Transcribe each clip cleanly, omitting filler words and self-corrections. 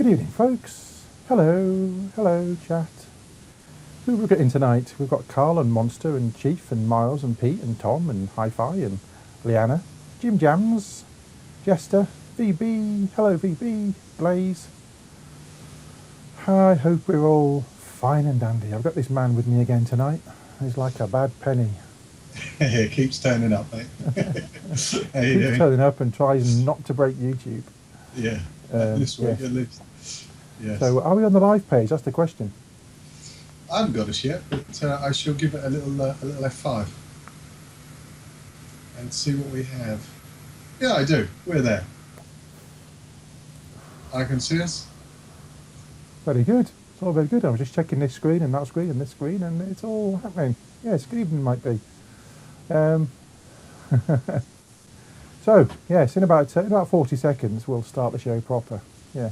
Good evening, folks. Hello, chat. Who we've got in tonight? We've got Carl and Monster and Chief and Miles and Pete and Tom and Hi-Fi and Leanna, Jim Jams, Jester, VB, hello VB, Blaze. I hope we're all fine and dandy. I've got this man with me again tonight. He's like a bad penny. It keeps turning up, mate. How you Keeps doing? turning up and tries not to break YouTube. Yeah, this week yes. at least. Yes. So are we on the live page? That's the question. I haven't got us yet, but I shall give it a little F5 and see what we have. Yeah, I do. We're there. I can see us. Very good. It's all very good. I was just checking this screen and that screen and this screen, and it's all happening. Yes, good evening, might be. So yes, in about 40 seconds we'll start the show proper. Yeah,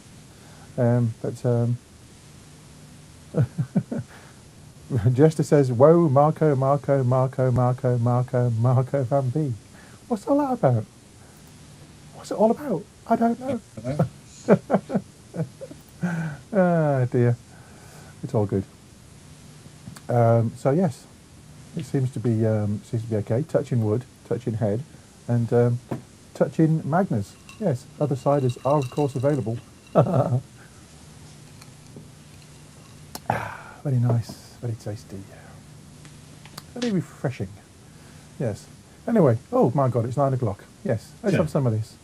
Jester says, "Whoa, Marco Van B. What's all that about? What's it all about? I don't know." Ah, dear. It's all good. So yes, it seems to be okay. Touching wood, touching head, and touching Magners. Yes, other ciders are of course available. Very nice, very tasty, very refreshing. Yes. Anyway, oh my God, it's 9 o'clock. Yes, let's have some of this.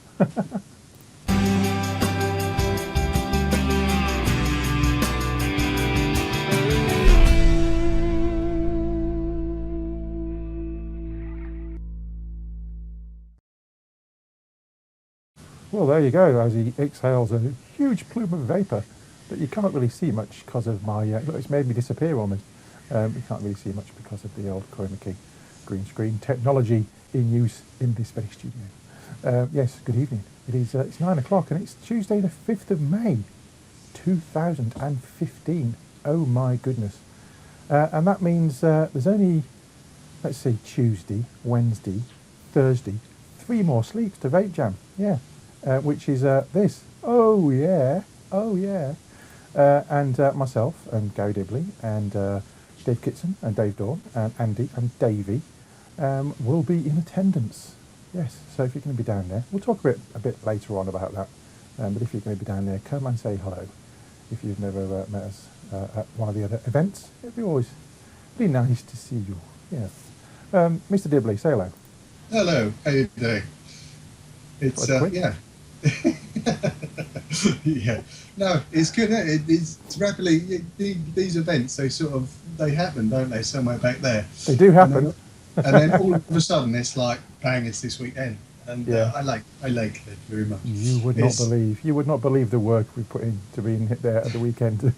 Well, there you go, as he exhales a huge plume of vapour that you can't really see much because of my... look, it's made me disappear on me. You can't really see much because of the old chroma key green screen technology in use in this very studio. Yes, good evening. It's 9 o'clock and it's Tuesday the 5th of May, 2015. Oh my goodness. And that means there's only, let's see, Tuesday, Wednesday, Thursday, 3 more sleeps to Vape Jam. Yeah. Which is this. Oh yeah, and myself and Gary Dibley and Dave Kitson and Dave Dawn and Andy and Davey will be in attendance. Yes, so if you're going to be down there, we'll talk a bit later on about that. But if you're going to be down there, come and say hello. If you've never met us at one of the other events, it'd be always be nice to see you. Yes, Mr. Dibley, say hello. Hello, how you doing? It's yeah. Yeah, no, it's good. It's rapidly these events. They happen, don't they? Somewhere back there. They do happen. And then all of a sudden, it's like, bang! It's this weekend, and yeah. I like it very much. You would not believe the work we put into being hit there at the weekend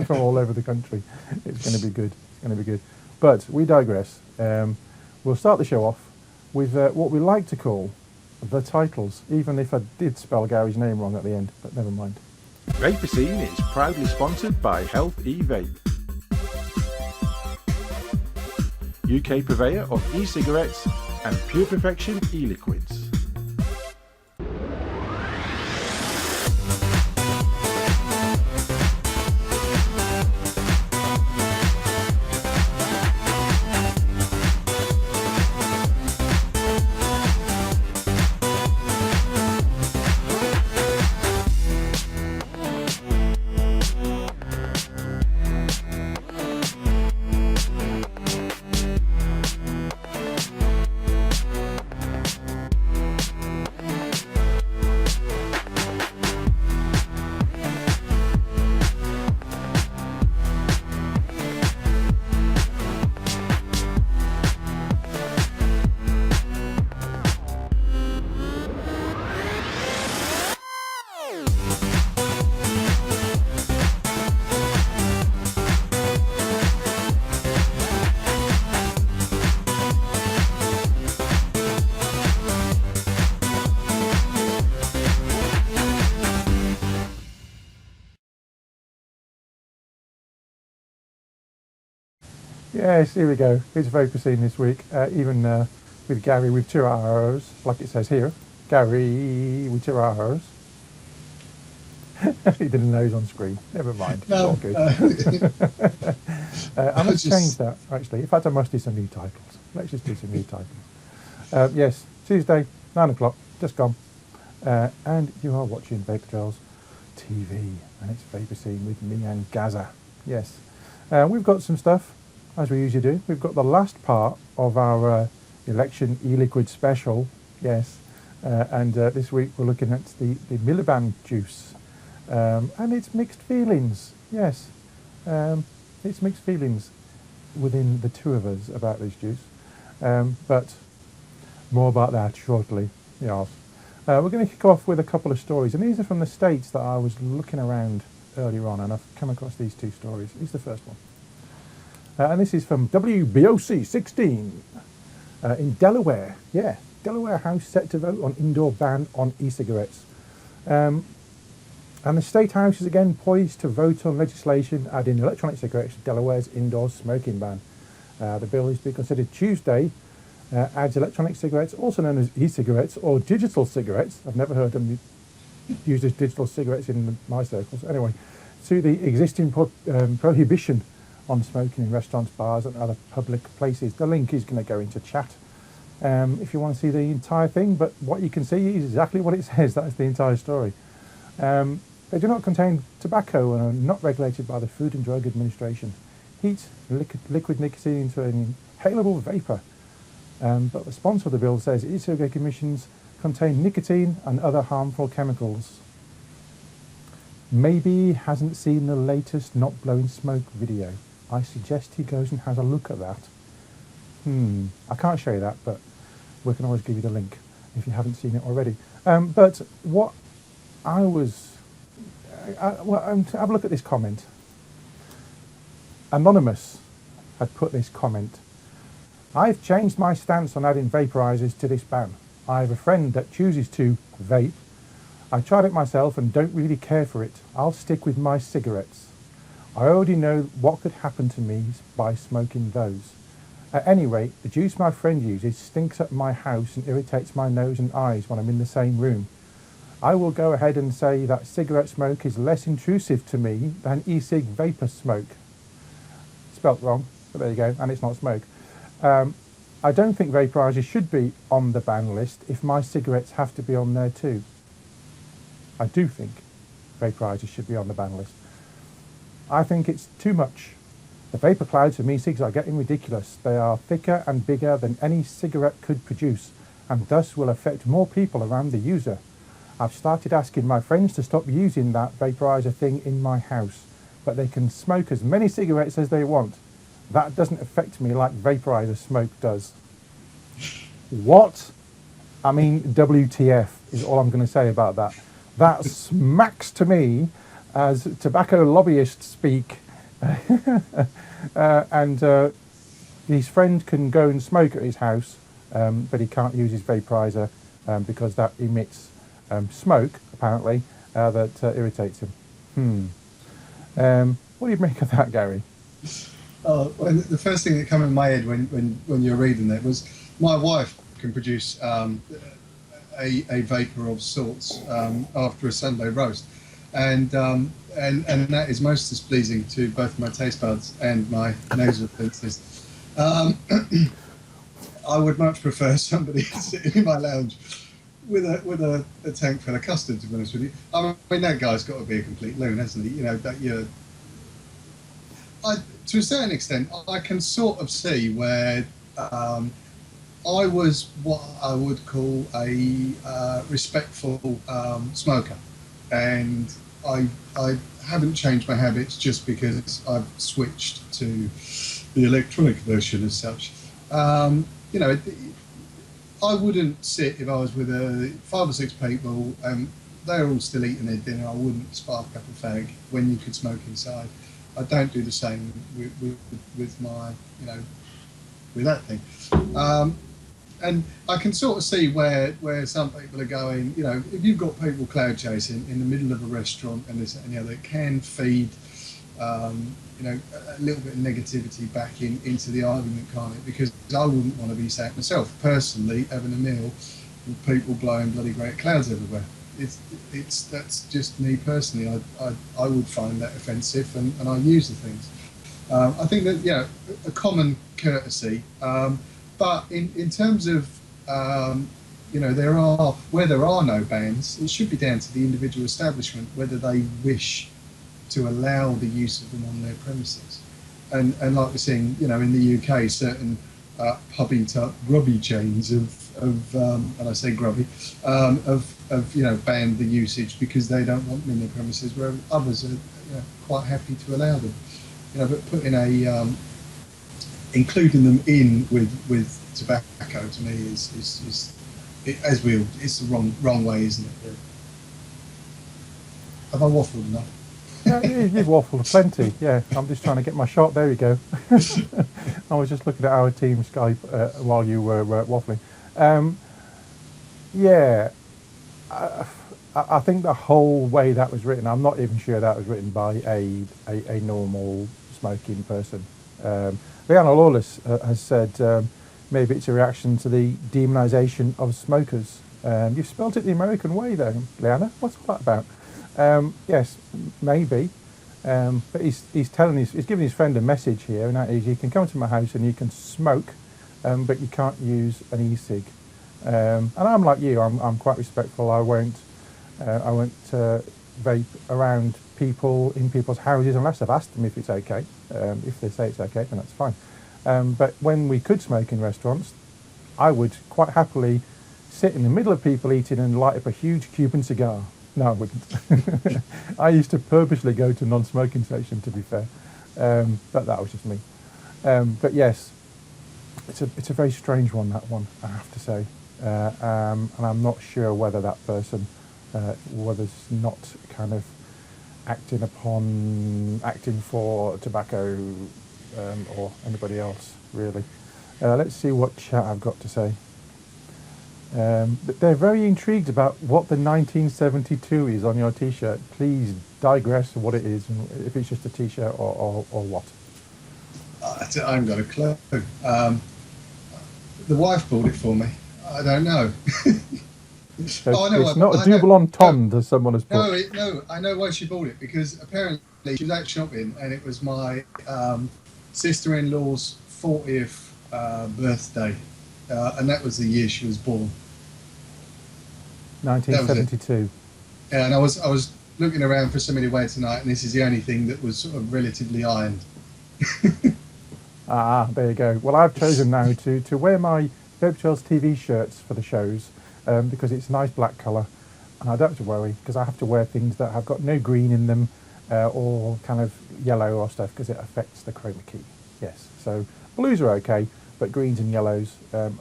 from all over the country. It's going to be good. It's going to be good. But we digress. We'll start the show off with what we like to call the titles, even if I did spell Gary's name wrong at the end, but never mind. Vaperscene is proudly sponsored by Health E-Vape, UK purveyor of e-cigarettes and Pure Perfection e-liquids. Yes, here we go. It's Vaperscene this week, even with Gary with 2 R's, like it says here. Gary with 2 R's. He didn't know he's on screen. Never mind. No, All good. I must just- change that, actually. In fact, I must do some new titles. Let's just do some new titles. Yes, Tuesday, 9 o'clock, just gone. And you are watching Vapor Girls TV, and it's Vaperscene with me and Gaza. Yes. We've got some stuff, as we usually do. We've got the last part of our Election e-liquid special. Yes. And this week we're looking at the Miliband juice. And it's mixed feelings. Yes. It's mixed feelings within the two of us about this juice. But more about that shortly. Yes. We're going to kick off with a couple of stories, and these are from the States that I was looking around earlier on, and I've come across these two stories. Here's the first one. And this is from WBOC 16 in Delaware. Yeah, Delaware House set to vote on indoor ban on e-cigarettes. And the State House is again poised to vote on legislation adding electronic cigarettes to Delaware's indoor smoking ban. The bill is to be considered Tuesday. Adds electronic cigarettes, also known as e-cigarettes or digital cigarettes. I've never heard them used as digital cigarettes in my circles. Anyway, to the existing prohibition on smoking in restaurants, bars and other public places. The link is going to go into chat if you want to see the entire thing, but what you can see is exactly what it says. That's the entire story. They do not contain tobacco and are not regulated by the Food and Drug Administration. Heat liquid nicotine into an inhalable vapour. But the sponsor of the bill says e-cigarette emissions contain nicotine and other harmful chemicals. Maybe he hasn't seen the latest not blowing smoke video. I suggest he goes and has a look at that. I can't show you that, but we can always give you the link if you haven't seen it already. But what I was... have a look at this comment. Anonymous had put this comment. I've changed my stance on adding vaporizers to this ban. I have a friend that chooses to vape. I tried it myself and don't really care for it. I'll stick with my cigarettes. I already know what could happen to me by smoking those. At any rate, the juice my friend uses stinks up my house and irritates my nose and eyes when I'm in the same room. I will go ahead and say that cigarette smoke is less intrusive to me than e-cig vapor smoke. Spelt wrong, but there you go, and it's not smoke. I don't think vaporizers should be on the ban list if my cigarettes have to be on there too. I do think vaporizers should be on the ban list. I think it's too much. The vapor clouds from e-cigs are getting ridiculous. They are thicker and bigger than any cigarette could produce, and thus will affect more people around the user. I've started asking my friends to stop using that vaporizer thing in my house, but they can smoke as many cigarettes as they want. That doesn't affect me like vaporizer smoke does. What? I mean, WTF is all I'm going to say about that. That smacks to me as tobacco lobbyists speak. And his friend can go and smoke at his house, but he can't use his vaporizer because that emits smoke, apparently, that irritates him. What do you make of that, Gary? Well, the first thing that came in my head when you're reading that was my wife can produce a vapour of sorts after a Sunday roast, and that is most displeasing to both my taste buds and my nasal defences. I would much prefer somebody sitting in my lounge with a tank full of custard, to be honest with you. I mean, that guy's got to be a complete loon, hasn't he? You know, that you're... to a certain extent, I can sort of see where I was what I would call a respectful smoker, and I haven't changed my habits just because I've switched to the electronic version as such. You know, I wouldn't sit if I was with 5 or 6 people and they're all still eating their dinner. I wouldn't spark up a fag when you could smoke inside. I don't do the same with my, you know, with that thing. And I can sort of see where some people are going, you know, if you've got people cloud chasing in the middle of a restaurant and this and the other, it can feed, you know, a little bit of negativity back into the argument, can't it? Because I wouldn't want to be sat myself, personally, having a meal with people blowing bloody great clouds everywhere. That's just me personally. I would find that offensive, and I use the things. I think that a common courtesy, but in terms of there are no bans. It should be down to the individual establishment whether they wish to allow the use of them on their premises. And like we're seeing, in the UK, certain pubby type grubby chains and I say grubby, banned the usage because they don't want them in their premises, where others are quite happy to allow them. But putting including them in with tobacco to me is it's the wrong way, isn't it? Have I waffled enough? Yeah, you've waffled plenty. Yeah, I'm just trying to get my shot. There we go. I was just looking at our team Skype while you were waffling. I think the whole way that was written, I'm not even sure that was written by a normal smoking person. Leanna Lawless has said maybe it's a reaction to the demonisation of smokers. You've spelt it the American way, though, Leanna. What's all that about? Yes, maybe. But he's giving his friend a message here, and that is, you can come to my house and you can smoke, but you can't use an e-cig. And I'm like you. I'm quite respectful. I won't vape around people in people's houses unless I've asked them if it's okay. If they say it's okay, then that's fine. But when we could smoke in restaurants, I would quite happily sit in the middle of people eating and light up a huge Cuban cigar. No, I wouldn't. I used to purposely go to a non-smoking section, to be fair, but that was just me. But yes, it's a very strange one, that one, I have to say, and I'm not sure whether that person was not kind of acting for tobacco or anybody else, really. Let's see what chat I've got to say. But they're very intrigued about what the 1972 is on your T-shirt. Please digress what it is, and if it's just a T-shirt or what. I haven't got a clue. The wife bought it for me. I don't know. So it's not a double entendre, as someone has put. No, I know why she bought it, because apparently she was out shopping and it was my sister-in-law's 40th birthday, and that was the year she was born. 1972. Yeah, and I was looking around for somebody to wear tonight, and this is the only thing that was sort of relatively ironed. There you go. Well, I've chosen now to wear my Vaperscene TV shirts for the shows, because it's a nice black colour, and I don't have to worry, because I have to wear things that have got no green in them, or kind of yellow or stuff, because it affects the chroma key. Yes, so blues are okay, but greens and yellows are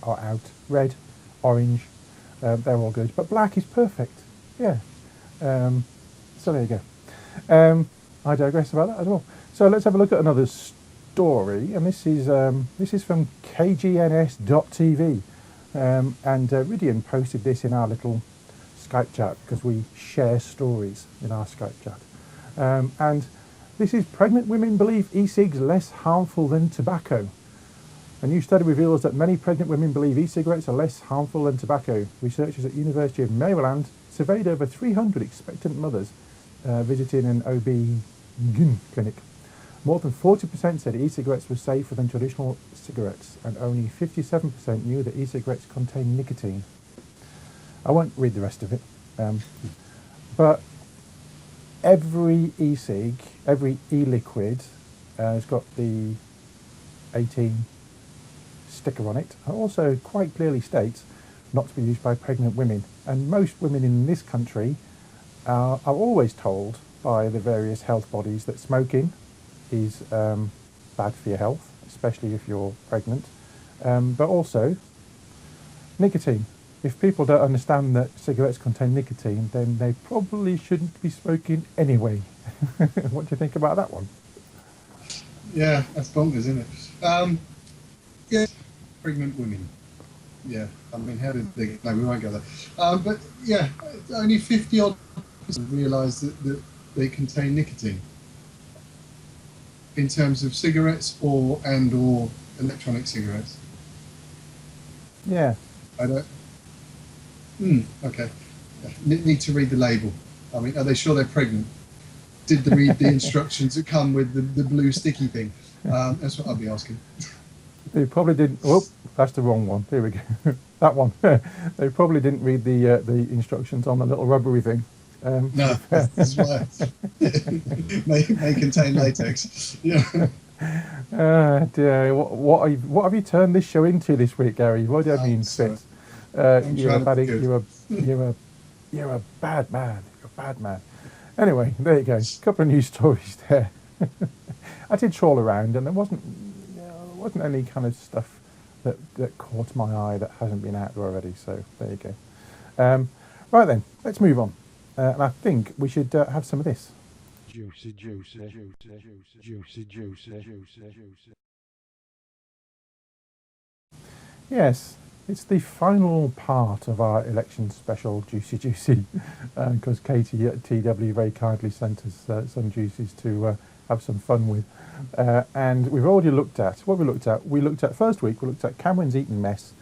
out. Red, orange, they're all good, but black is perfect. Yeah. So there you go. I digress about that as well. So let's have a look at another story, and this is from kgns.tv, and Ridian posted this in our little Skype chat, because we share stories in our Skype chat. And this is: pregnant women believe e-cigs less harmful than tobacco. A new study reveals that many pregnant women believe e-cigarettes are less harmful than tobacco. Researchers at University of Maryland surveyed over 300 expectant mothers visiting an OB-GYN clinic. More than 40% said e-cigarettes were safer than traditional cigarettes, and only 57% knew that e-cigarettes contain nicotine. I won't read the rest of it, but every e-cig, every e-liquid has got the 18 sticker on it, and also quite clearly states not to be used by pregnant women. And most women in this country are always told by the various health bodies that smoking is bad for your health, especially if you're pregnant, but also nicotine. If people don't understand that cigarettes contain nicotine, then they probably shouldn't be smoking anyway. What do you think about that one? Yeah, that's bonkers, isn't it? Yeah, pregnant women. Yeah, I mean, how did they... No, we won't go there. But yeah, only 50-odd percent realise that they contain nicotine in terms of cigarettes or electronic cigarettes. Yeah. I don't... Okay. need to read the label. I mean, are they sure they're pregnant? Did they read the instructions that come with the blue sticky thing? That's what I'd be asking. They probably didn't. Oh, that's the wrong one. Here we go. That one. They probably didn't read the instructions on the little rubbery thing. No, that's why. may contain latex. Yeah. Dear, what have you turned this show into this week, Gary? What do I mean, Fitz? You're a bad man. You're a bad man. Anyway, there you go. A couple of news stories there. I did trawl around, and there wasn't any kind of stuff that caught my eye that hasn't been out there already. So there you go. Right then, let's move on. And I think we should have some of this. Juicy, juicy, juicy, juicy, juicy, juicy. Yes, it's the final part of our election special Juicy Juicy, because Katie at TW very kindly sent us some juices to have some fun with. And we've already looked at what we looked at. We looked at first week, we looked at Cameron's Eton Mess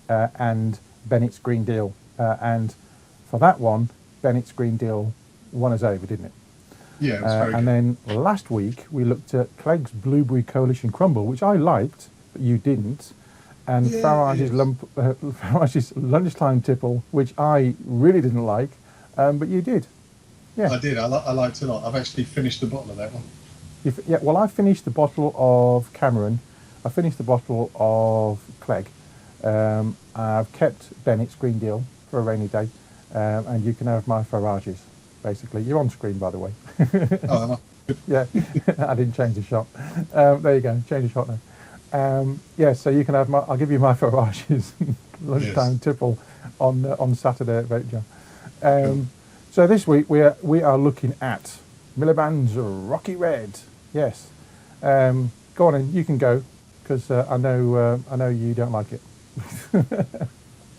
and Bennett's Green Deal. And for that one, Bennett's Green Deal won us over, didn't it? Yeah, it was very and good. then last week we looked at Clegg's Blueberry Coalition Crumble, which I liked, but you didn't. And Yeah, Farage's Lunchtime Tipple, which I really didn't like, but you did. Yeah. I did. I liked it a lot. I've actually finished the bottle of that one. Well, I finished the bottle of Cameron. I finished the bottle of Clegg. I've kept Bennett's Green Deal for a rainy day, and you can have my Farage's. Basically, you're on screen, by the way. Oh, am I? Yeah, I didn't change the shot. There you go, change the shot now. Yeah, so you can have I'll give you my Farage's Lunchtime Tipple on Saturday at Vape Jam. So this week we are looking at Miliband's Rocky Red. Yes, go on in, you can go, because I know you don't like it.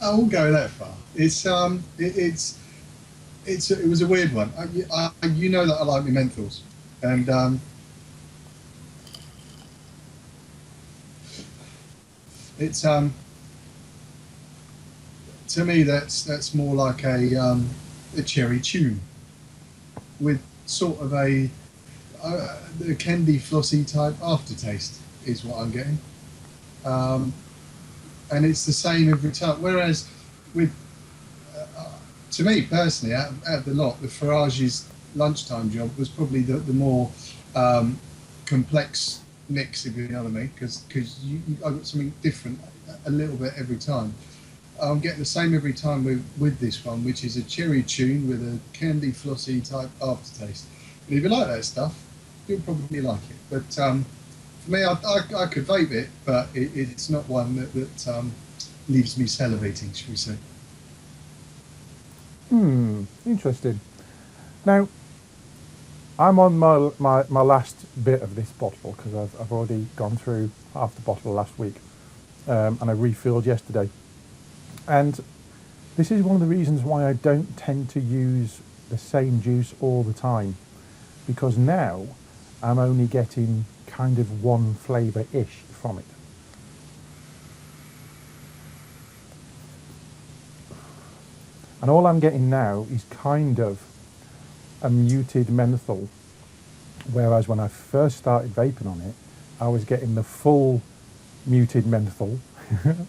I won't go that far. It was a weird one. You know that I like my menthols, and it's to me that's more like a cherry tune with sort of a candy flossy type aftertaste is what I'm getting, and it's the same every time. Whereas with to me personally, out of the lot, the Farage's Lunchtime job was probably the more complex mix, if you know what I mean, because I got something different a little bit every time. I'm getting the same every time with this one, which is a cherry tune with a candy flossy type aftertaste. And if you like that stuff, you'll probably like it. But for me, I could vape it, but it's not one that leaves me salivating, shall we say. Interesting. Now, I'm on my last bit of this bottle, because I've already gone through half the bottle last week, and I refilled yesterday. And this is one of the reasons why I don't tend to use the same juice all the time, because now I'm only getting kind of one flavour-ish from it. And all I'm getting now is kind of a muted menthol, whereas when I first started vaping on it, I was getting the full muted menthol,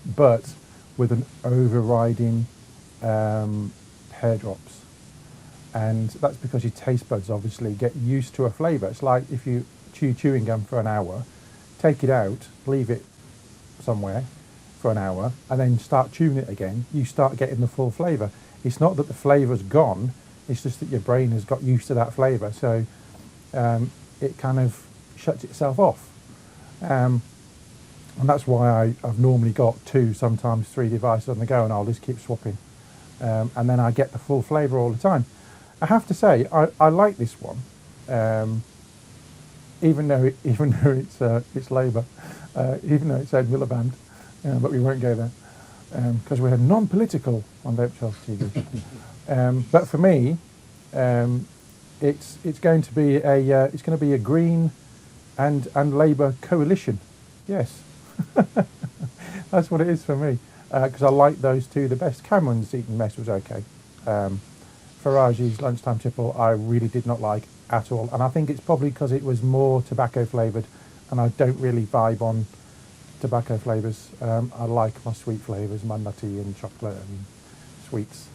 but with an overriding pear drops. And that's because your taste buds obviously get used to a flavour. It's like if you chew chewing gum for an hour, take it out, leave it somewhere for an hour, and then start chewing it again, you start getting the full flavour. It's not that the flavour's gone, it's just that your brain has got used to that flavour, so it kind of shuts itself off. And that's why I've normally got 2, sometimes 3 devices on the go, and I'll just keep swapping. And then I get the full flavour all the time. I have to say, I like this one, even though it's Labour, even though it said Miliband, but we won't go there. Because we're non-political on Vape Shelf TV. But for me, it's going to be a Green and Labour coalition. Yes, that's what it is for me. Because I like those two the best. Cameron's Eton Mess was okay, Farage's Lunchtime Tipple I really did not like at all, and I think it's probably because it was more tobacco flavoured, and I don't really vibe on tobacco flavours. I like my sweet flavours, my nutty and chocolate and sweets.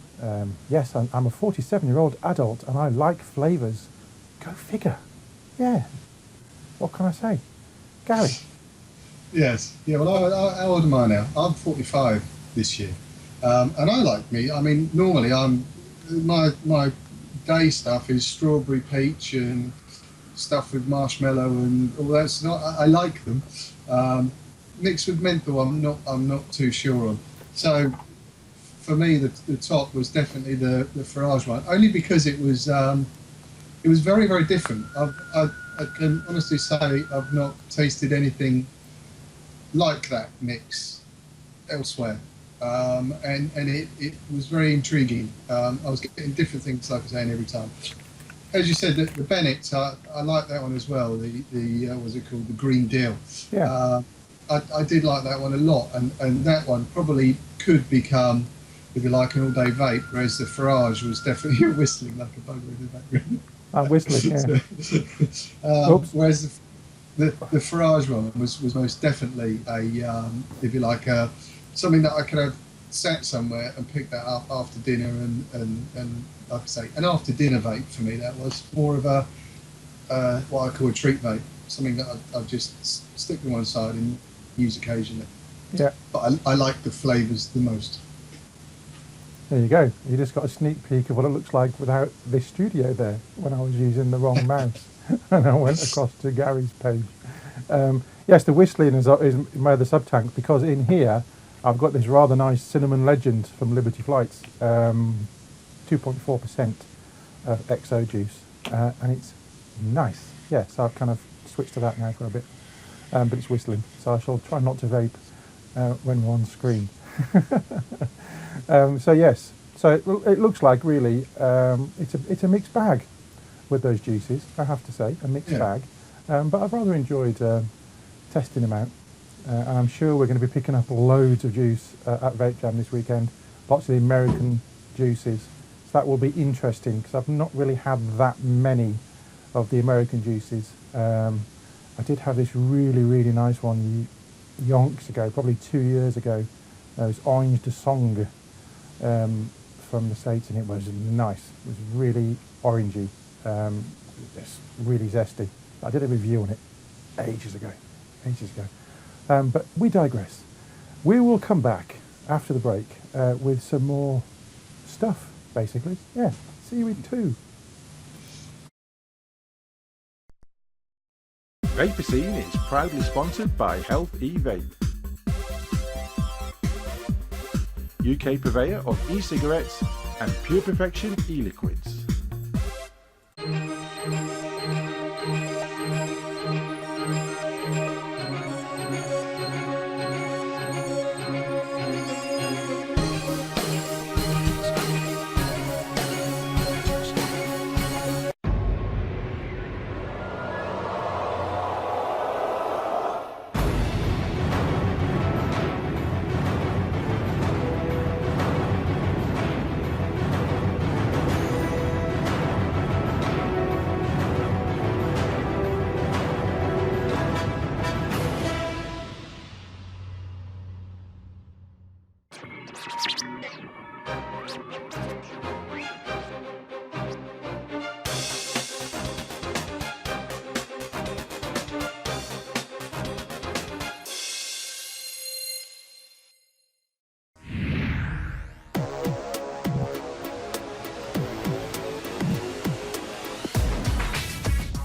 Yes, I'm a 47-year-old adult and I like flavours. Go figure. Yeah. What can I say? Gary? Yes. Yeah, well, how old am I now? I'm 45 this year. And I like meat. I mean, normally my day stuff is strawberry peach and stuff with marshmallow and all that. So I like them. Mixed with menthol, I'm not too sure on. So for me, the top was definitely the Farage one, only because it was very, very different. I can honestly say I've not tasted anything like that mix elsewhere, and it was very intriguing. I was getting different things, like I was saying, every time. As you said, the Bennett, I like that one as well. The what's it called? The Green Deal. Yeah. I did like that one a lot, and that one probably could become, if you like, an all-day vape, whereas the Farage was definitely whistling like a bugger in the background. Whistling, yeah. Whereas the Farage one was most definitely a, if you like, something that I could have sat somewhere and picked that up after dinner and like I say, an after dinner vape for me. That was more of a what I call a treat vape, something that I'd just stick to one side and use occasionally. Yeah. But I like the flavours the most. There you go. You just got a sneak peek of what it looks like without this studio there when I was using the wrong mouse. And I went across to Gary's page. Yes, the whistling is my other Subtank, because in here I've got this rather nice Cinnamon Legend from Liberty Flights, 2.4% of XO juice, and it's nice. Yeah, so I've kind of switched to that now for a bit, but it's whistling, so I shall try not to vape when we're on screen. So yes, so it looks like really it's a mixed bag with those juices, I have to say, a mixed bag. But I've rather enjoyed testing them out, and I'm sure we're going to be picking up loads of juice at Vape Jam this weekend, lots of the American juices, so that will be interesting because I've not really had that many of the American juices. I did have this really, really nice one yonks ago, probably 2 years ago. It was Orange de Song from the States, and it was nice. It was really orangey, just really zesty. I did a review on it ages ago. But we digress. We will come back after the break with some more stuff, basically. Yeah, see you in 2. Vaperscene is proudly sponsored by Health E-Vape, UK purveyor of e-cigarettes and Pure Perfection e-liquids.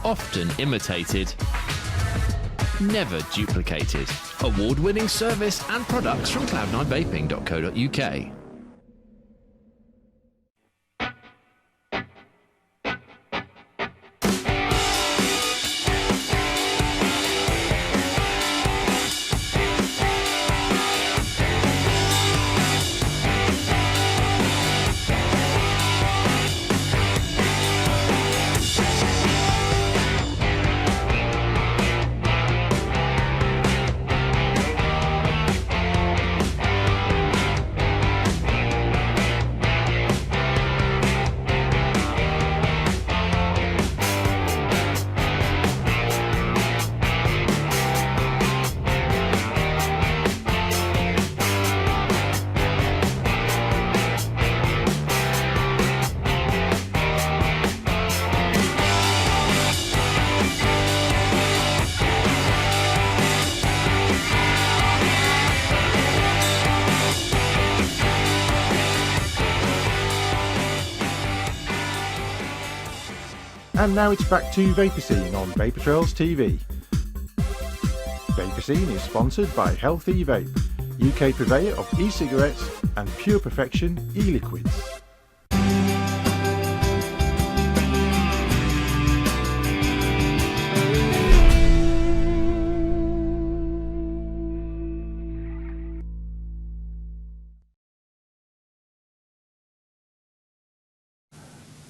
Often imitated, never duplicated. Award-winning service and products from cloud9vaping.co.uk. And now it's back to Vaperscene on Vapor Trails TV. Vaperscene is sponsored by Healthy Vape, UK purveyor of e-cigarettes and Pure Perfection e-liquids.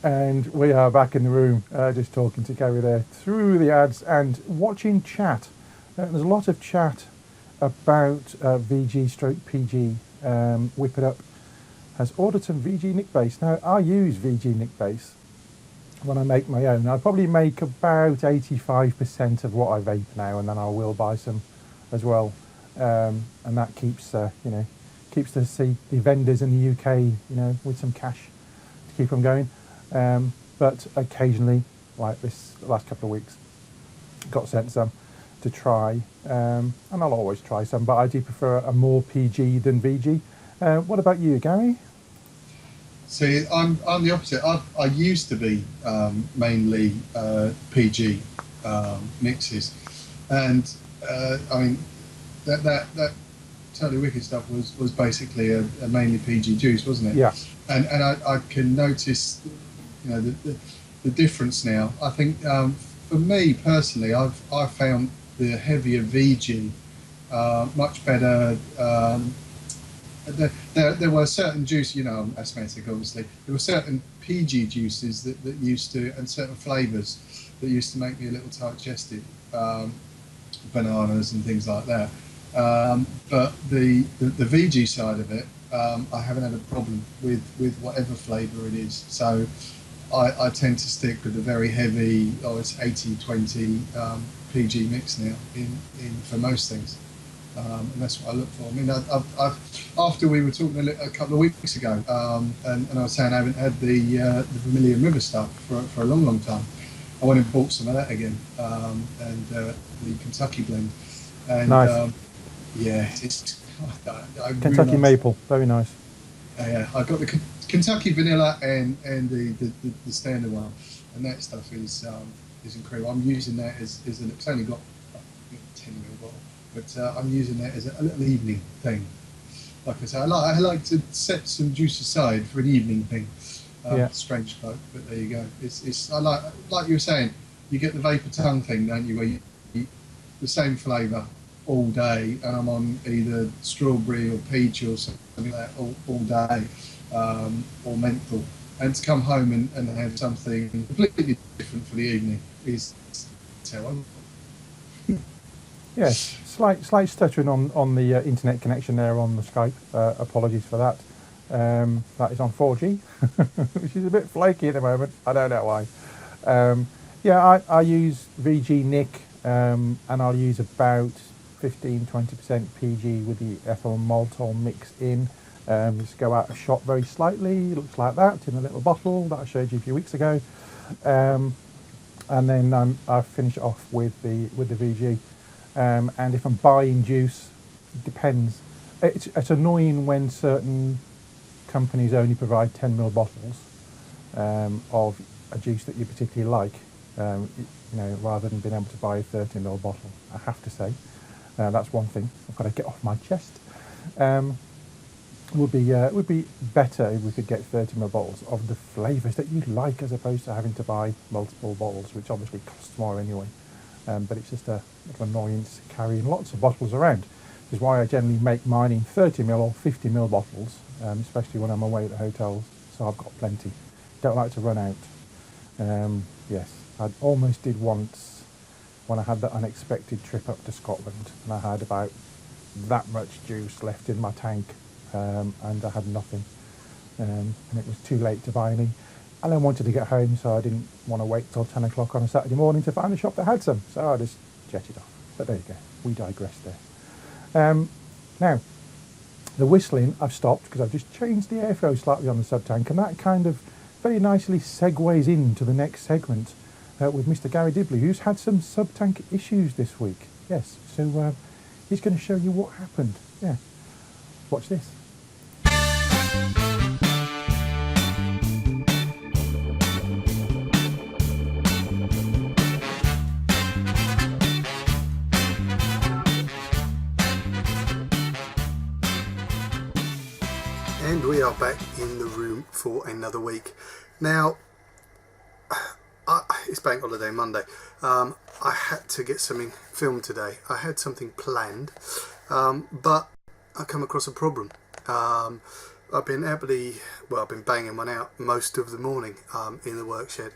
And we are back in the room, just talking to Garry there through the ads and watching chat. There's a lot of chat about VG/PG. Whip It Up has ordered some VG Nick Base. Now, I use VG Nick Base when I make my own. I probably make about 85% of what I vape now, and then I will buy some as well. And that keeps, keeps the vendors in the UK, with some cash to keep them going. But occasionally, like this last couple of weeks, got sent some to try, and I'll always try some, but I do prefer a more PG than VG. What about you, Garry? See, I'm the opposite. I used to be mainly PG mixes, and I mean that Totally Wicked stuff was basically a mainly PG juice, wasn't it? Yeah. And I can notice, the difference now. I think for me personally, I've found the heavier VG much better. There were certain juices, I'm asthmatic obviously, there were certain PG juices that used to, and certain flavours that used to make me a little tight-chested, bananas and things like that. But the VG side of it, I haven't had a problem with whatever flavour it is. So I tend to stick with the very heavy, it's 80-20 PG mix now in for most things. And that's what I look for. I mean, I've after we were talking a couple of weeks ago, and I was saying I haven't had the Vermilion River stuff for a long time. I went and bought some of that again, and the Kentucky blend. And, Nice. It's I Kentucky maple, very nice. Yeah, I got the Kentucky vanilla and the standard one, and that stuff is incredible. I'm using that as it's only got 10 ml bottle, but I'm using that as a little evening thing. Like I say, I like to set some juice aside for an evening thing. Strange folk, but there you go. It's I like you were saying, you get the vapor tongue thing, don't you? Where you eat the same flavour all day, and I'm on either strawberry or peach or something like that all day, or menthol, and to come home and have something completely different for the evening is terrible. Yes, slight stuttering on the internet connection there on the Skype. Apologies for that. That is on 4G, which is a bit flaky at the moment. I don't know why. I use VG Nick, and I'll use about 15-20% PG with the ethyl and maltol mix in. Just go out a shot very slightly, looks like that, in a little bottle that I showed you a few weeks ago. And then I finish it off with the VG. And if I'm buying juice, it depends. It's annoying when certain companies only provide 10 ml bottles of a juice that you particularly like, rather than being able to buy a 30 ml bottle, I have to say. That's one thing I've got to get off my chest. Would be better if we could get 30 ml bottles of the flavours that you like, as opposed to having to buy multiple bottles, which obviously costs more anyway. But it's just a little annoyance carrying lots of bottles around. Which is why I generally make mine in 30 ml or 50 ml bottles, especially when I'm away at the hotels. So I've got plenty. Don't like to run out. Yes, I almost did once when I had that unexpected trip up to Scotland, and I had about that much juice left in my tank, and I had nothing, and it was too late to buy any, and I wanted to get home, so I didn't want to wait till 10 o'clock on a Saturday morning to find a shop that had some, so I just jetted off. But there you go, we digress there. Now, the whistling I've stopped because I've just changed the airflow slightly on the Subtank, and that kind of very nicely segues into the next segment with Mr. Garry Dibley, who's had some Subtank issues this week. Yes, so he's going to show you what happened. Yeah, watch this. And we are back in the room for another week. Now, it's bank holiday Monday. I had to get something filmed today. I had something planned, but I come across a problem. I've been banging one out most of the morning in the work shed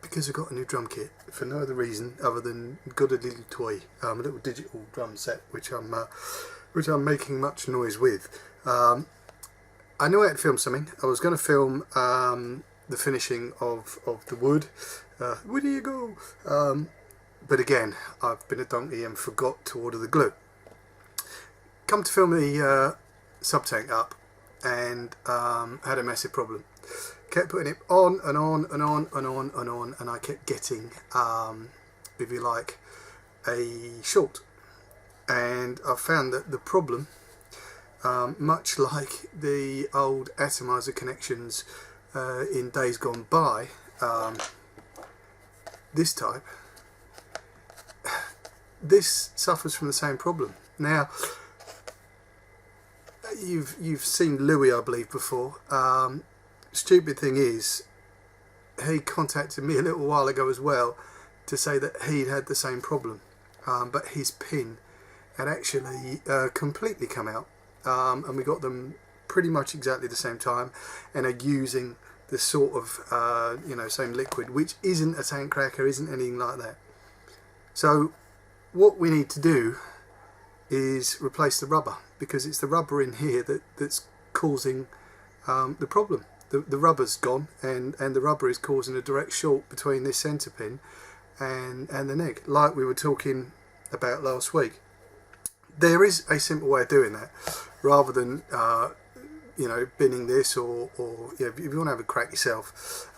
because I've got a new drum kit for no other reason other than got a little toy, a little digital drum set which I'm making much noise with. I knew I had to film something. I was going to film the finishing of the wood. Where do you go? But again, I've been a donkey and forgot to order the glue. Come to film the Subtank up and had a massive problem. Kept putting it on and on and on and on and on, and I kept getting, if you like, a short. And I found that the problem, much like the old atomizer connections in days gone by, this type, this suffers from the same problem. Now, you've seen Louis, I believe, before. Stupid thing is, he contacted me a little while ago as well to say that he'd had the same problem, but his pin had actually completely come out, and we got them pretty much exactly the same time, and are using the sort of same liquid, which isn't a tank cracker, isn't anything like that. So what we need to do is replace the rubber, because it's the rubber in here that's causing the problem. The rubber's gone, and the rubber is causing a direct short between this centre pin and the neg, like we were talking about last week. There is a simple way of doing that, rather than binning this, or if you want to have a crack yourself,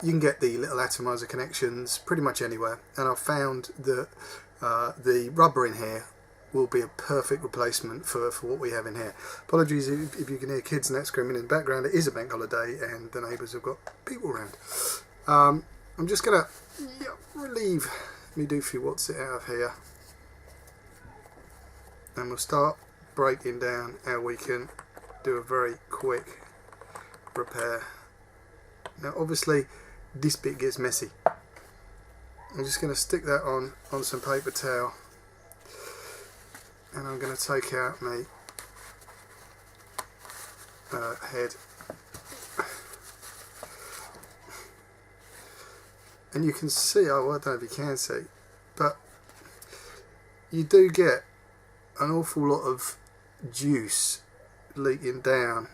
you can get the little atomizer connections pretty much anywhere, and I've found that the rubber in here will be a perfect replacement for what we have in here. Apologies if you can hear kids and that screaming in the background. It is a bank holiday and the neighbours have got people around. I'm just going to relieve me doofy what's it out of here, and we'll start breaking down how we can do a very quick repair. Now obviously this bit gets messy. I'm just going to stick that on some paper towel, and I'm going to take out my head, and you can see, I don't know if you can see, but you do get an awful lot of juice leaking down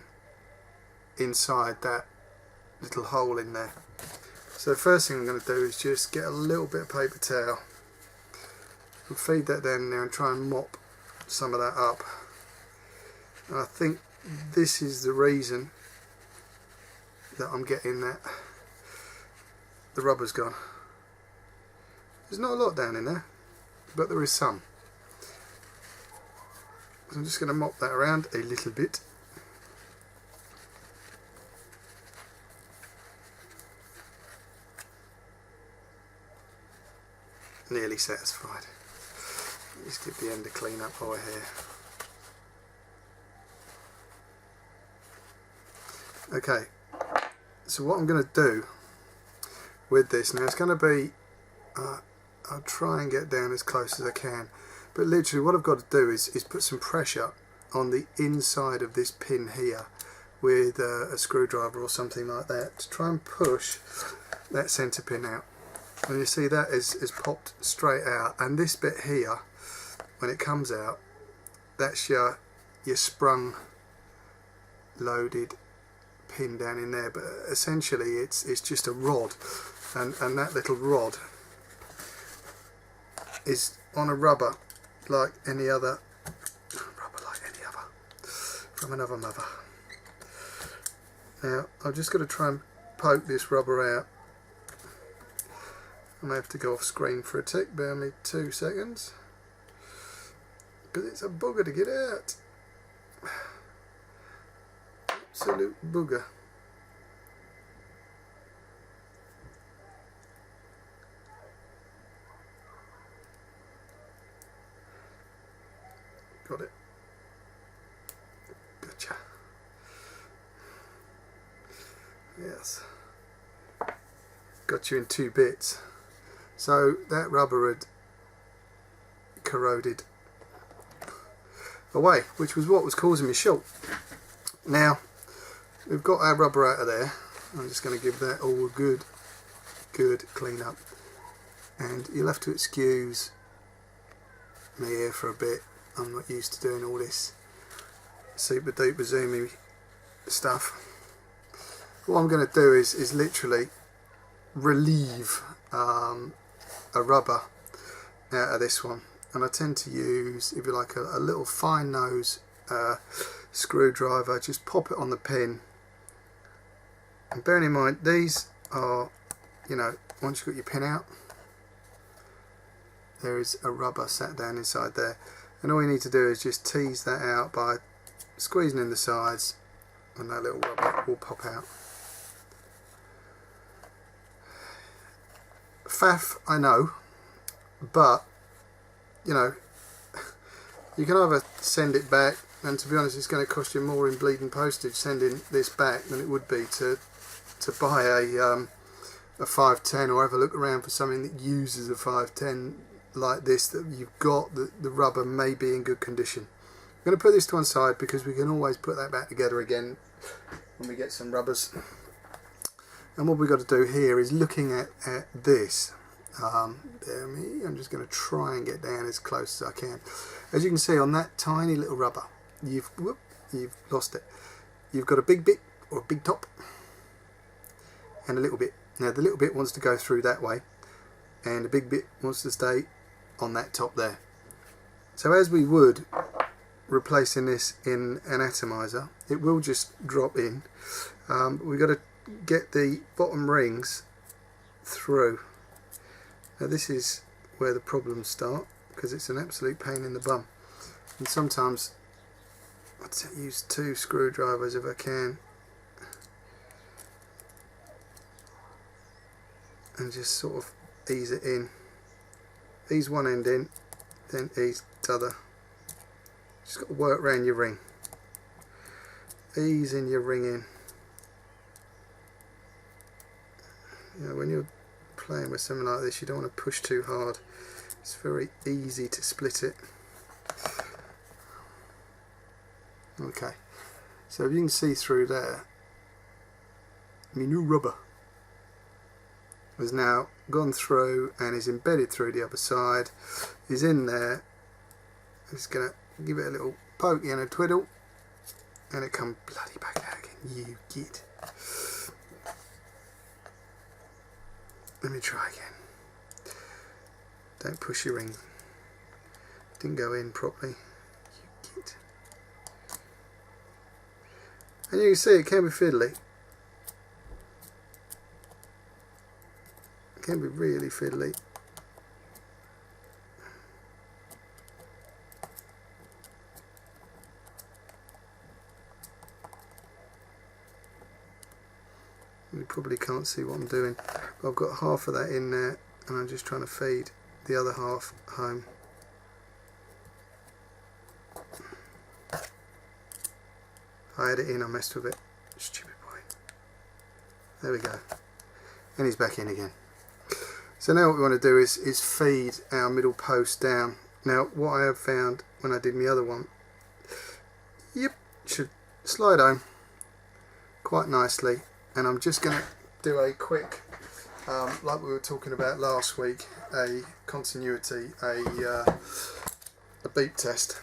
inside that little hole in there. So the first thing I'm going to do is just get a little bit of paper towel and feed that down there and try and mop some of that up. And I think this is the reason that I'm getting that the rubber's gone. There's not a lot down in there, but there is some. So I'm just going to mop that around a little bit. Nearly satisfied. Just give the end a clean up over here. Okay, so what I'm going to do with this now, it's going to be, I'll try and get down as close as I can, but literally what I've got to do is put some pressure on the inside of this pin here with a screwdriver or something like that to try and push that centre pin out. And you see that is popped straight out, and this bit here, when it comes out, that's your sprung loaded pin down in there, but essentially it's just a rod, and that little rod is on a rubber like any other from another mother. Now I'm just going to try and poke this rubber out. I may have to go off screen for a tick, bear me 2 seconds, because it's a bugger to get out. Absolute bugger. Got it. Yes. Got you in 2 bits. So that rubber had corroded away, which was what was causing me short. Now we've got our rubber out of there. I'm just going to give that all a good clean up, and you'll have to excuse me here for a bit. I'm not used to doing all this super duper zoomy stuff. What I'm going to do is literally relieve a rubber out of this one, and I tend to use, if you like, a little fine nose screwdriver. Just pop it on the pin, and bearing in mind these are, you know, once you've got your pin out, there is a rubber sat down inside there, and all you need to do is just tease that out by squeezing in the sides, and that little rubber will pop out. Faff, I know, but you know, you can either send it back, and to be honest, it's going to cost you more in bleeding postage sending this back than it would be to buy a 510, or have a look around for something that uses a 510 like this, that you've got the rubber may be in good condition. I'm going to put this to one side because we can always put that back together again when we get some rubbers. And what we've got to do here is looking at this. Bear with me, I'm just going to try and get down as close as I can. As you can see on that tiny little rubber, you've lost it. You've got a big bit, or a big top, and a little bit. Now the little bit wants to go through that way, and the big bit wants to stay on that top there. So as we would replacing this in an atomizer, it will just drop in. We've got to get the bottom rings through. Now this is where the problems start, because it's an absolute pain in the bum, and sometimes I'd use 2 screwdrivers if I can, and just sort of ease it in. Ease one end in, then ease the other. Just got to work around your ring. Ease in your ring in. You know, when you're playing with something like this, you don't want to push too hard. It's very easy to split it. Okay, so if you can see through there, my new rubber has now gone through and is embedded through the other side. Is in there. I'm just going to give it a little poke and a twiddle, and it comes bloody back out again. You git. Let me try again. Don't push your ring. Didn't go in properly. You git. And you can see it can be fiddly. It can be really fiddly. You probably can't see what I'm doing, but I've got half of that in there, and I'm just trying to feed the other half home. If I had it in, I messed with it. Stupid boy. There we go. And he's back in again. So now what we want to do is feed our middle post down. Now what I have found when I did my other one, yep, should slide home quite nicely. And I'm just going to do a quick, like we were talking about last week, a continuity, a beep test,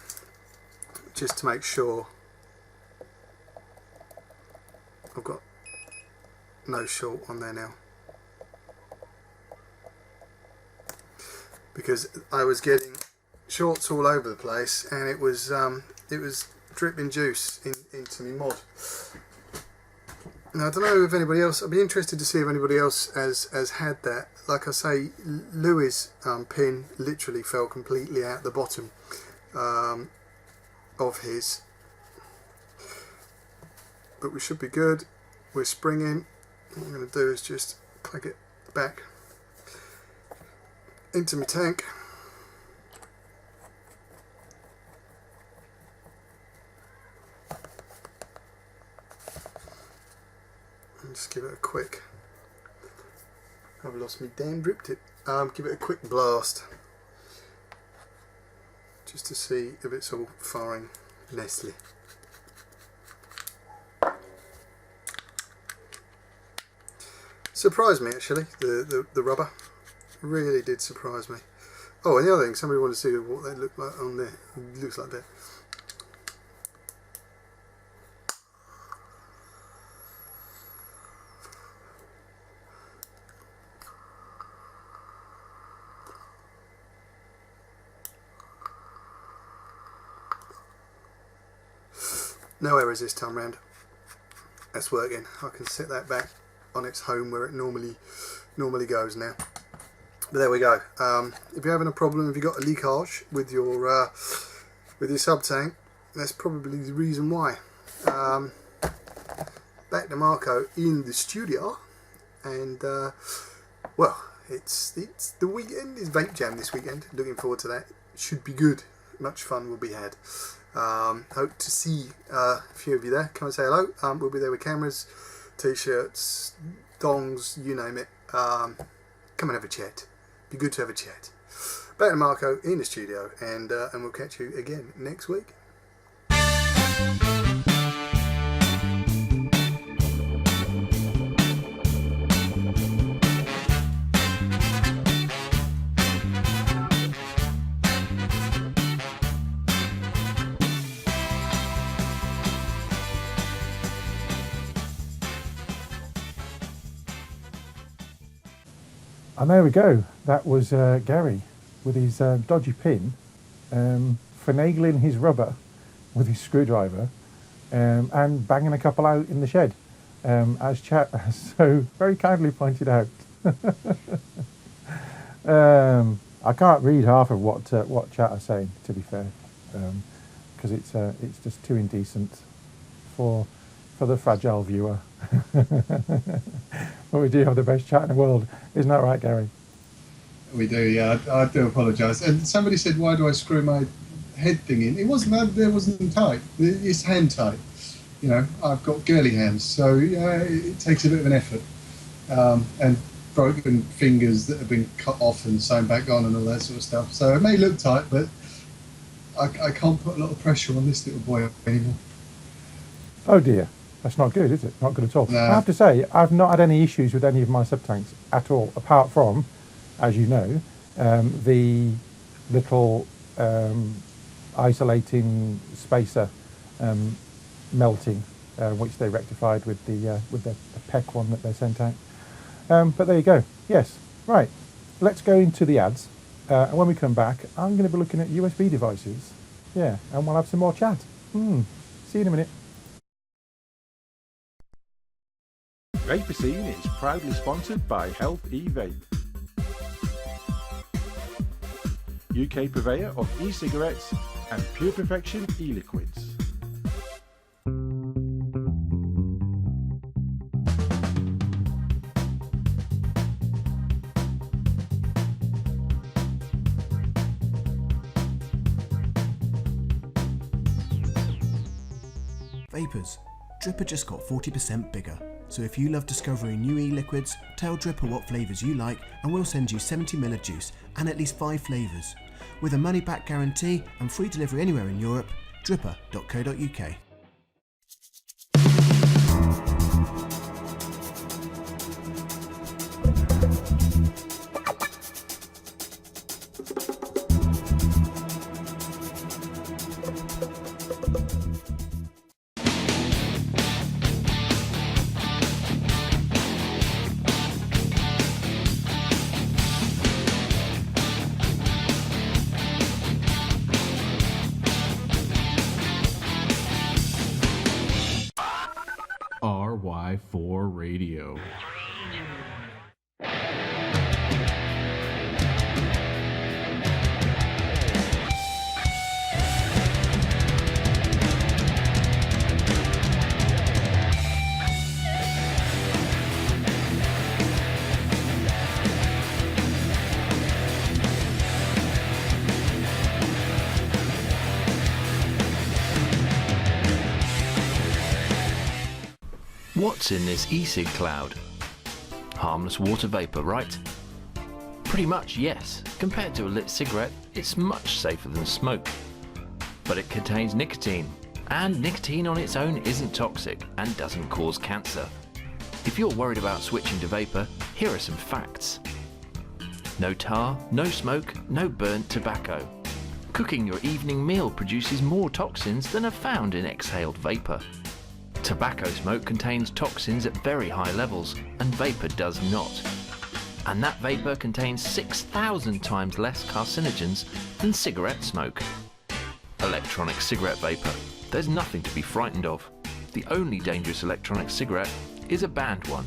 just to make sure I've got no short on there now. Because I was getting shorts all over the place, and it was dripping juice into my mod. Now I don't know if anybody else, I'd be interested to see if anybody else has had that. Like I say, Louis' pin literally fell completely out the bottom of his. But we should be good. We're springing. What I'm going to do is just plug it back into my tank. Just give it a quick. I've lost my damn drip tip. Give it a quick blast, just to see if it's all firing nicely. Surprised me actually, the rubber really did surprise me. Oh, and the other thing, somebody wanted to see what they look like on there. It looks like that. No errors this time round. That's working. I can set that back on its home where it normally goes now. But there we go. If you're having a problem, if you've got a leakage with your Subtank, that's probably the reason why. Back to Marco in the studio, and well, it's the weekend. It's Vape Jam this weekend. Looking forward to that. Should be good. Much fun will be had. Hope to see a few of you there. Come and say hello. We'll be there with cameras, t-shirts, dongs, you name it. Come and have a chat. Be good to have a chat. Back to Marco in the studio, and we'll catch you again next week. And there we go. That was Garry with his dodgy pin, finagling his rubber with his screwdriver, and banging a couple out in the shed, as Chat has so very kindly pointed out. I can't read half of what Chat are saying, to be fair, because it's just too indecent for the fragile viewer. But we do have the best chat in the world, isn't that right, Garry? We do, yeah. I do apologise. And somebody said, "Why do I screw my head thing in?" It wasn't tight. It's hand tight. You know, I've got girly hands, so yeah, it takes a bit of an effort. And broken fingers that have been cut off and sewn back on and all that sort of stuff. So it may look tight, but I can't put a lot of pressure on this little boy anymore. Oh dear. That's not good, is it? Not good at all. No. I have to say, I've not had any issues with any of my Subtanks at all, apart from, as you know, the little isolating spacer melting, which they rectified with the PEC one that they sent out. But there you go. Yes, right. Let's go into the ads, and when we come back, I'm going to be looking at USB devices. Yeah, and we'll have some more chat. See you in a minute. Vaperscene is proudly sponsored by Health E-Vape, UK purveyor of e-cigarettes and Pure Perfection e-liquids. Vapors, Dripper just got 40% bigger. So if you love discovering new e-liquids, tell Dripper what flavours you like and we'll send you 70ml of juice and at least 5 flavours. With a money-back guarantee and free delivery anywhere in Europe, dripper.co.uk. RY4 Radio. What's in this e-cig cloud? Harmless water vapour, right? Pretty much, yes. Compared to a lit cigarette, it's much safer than smoke. But it contains nicotine, and nicotine on its own isn't toxic and doesn't cause cancer. If you're worried about switching to vapour, here are some facts. No tar, no smoke, no burnt tobacco. Cooking your evening meal produces more toxins than are found in exhaled vapour. Tobacco smoke contains toxins at very high levels, and vapour does not. And that vapour contains 6,000 times less carcinogens than cigarette smoke. Electronic cigarette vapour. There's nothing to be frightened of. The only dangerous electronic cigarette is a banned one.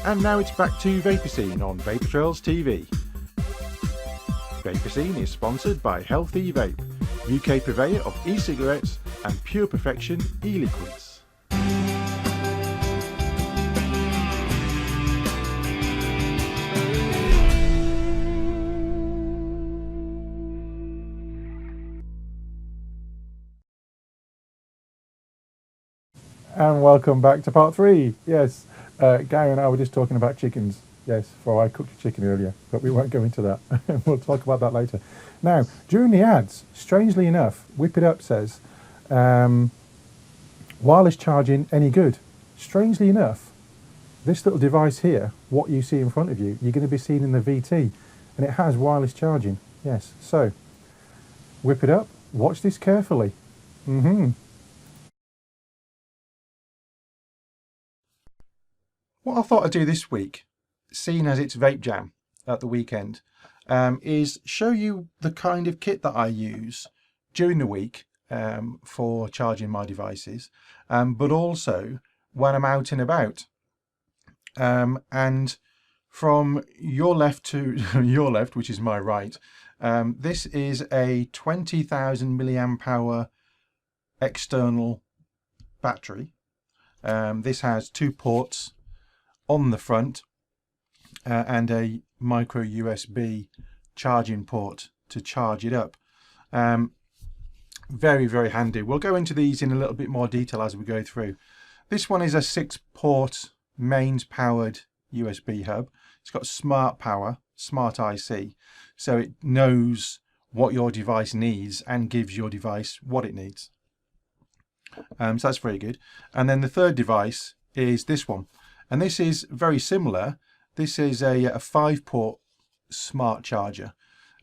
And now it's back to Vaperscene on Vapor Trails TV. Vaperscene is sponsored by Healthy Vape, UK purveyor of e-cigarettes and Pure Perfection e-liquids. And welcome back to part 3. Yes, Gary and I were just talking about chickens. Yes, for I cooked a chicken earlier, but we won't go into that. We'll talk about that later. Now, during the ads, strangely enough, Whip It Up says, wireless charging any good? Strangely enough, this little device here, what you see in front of you, you're going to be seeing in the VT, and it has wireless charging. Yes, so, Whip It Up, watch this carefully. What I thought I'd do this week, seeing as it's Vape Jam at the weekend, is show you the kind of kit that I use during the week for charging my devices, but also when I'm out and about. And from your left to your left, which is my right, this is a 20,000 milliamp hour external battery. This has 2 ports on the front and a micro USB charging port to charge it up. Very, very handy. We'll go into these in a little bit more detail as we go through. This one is a 6-port mains powered USB hub. It's got smart power, smart IC, so it knows what your device needs and gives your device what it needs. So that's very good. And then the third device is this one. And this is very similar. This is a 5-port smart charger.